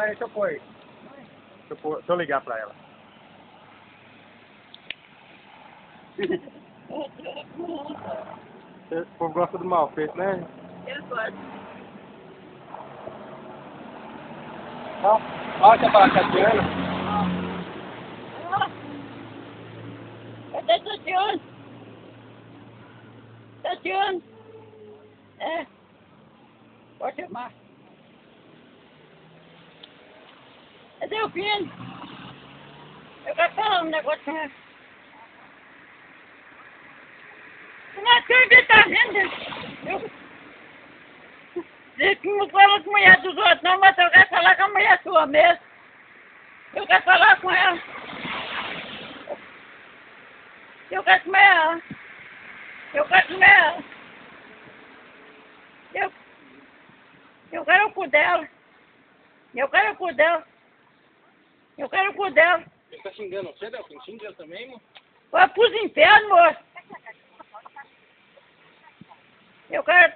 Deixa eu pôr aí. Deixa eu ligar pra ela. O povo gosta do mal feito, né? Eu gosto. Olha a Tatiana. Cadê Tatiana? Tatiana? É. Pode chamar. Cadê o Pino? Eu quero falar um negócio com ela. Não é que ele tá vendo? Diz que não fala com a mulher dos outros não, mas eu quero falar com a mulher sua mesmo. Eu quero falar com ela. Eu quero comer ela. Eu quero comer ela. Eu quero o cu dela. Eu quero o cu dela. Eu quero o cu dela. Ele tá xingando você, Delfim? Xinga ele também, mano? Vai pros infernos, moço. Eu quero...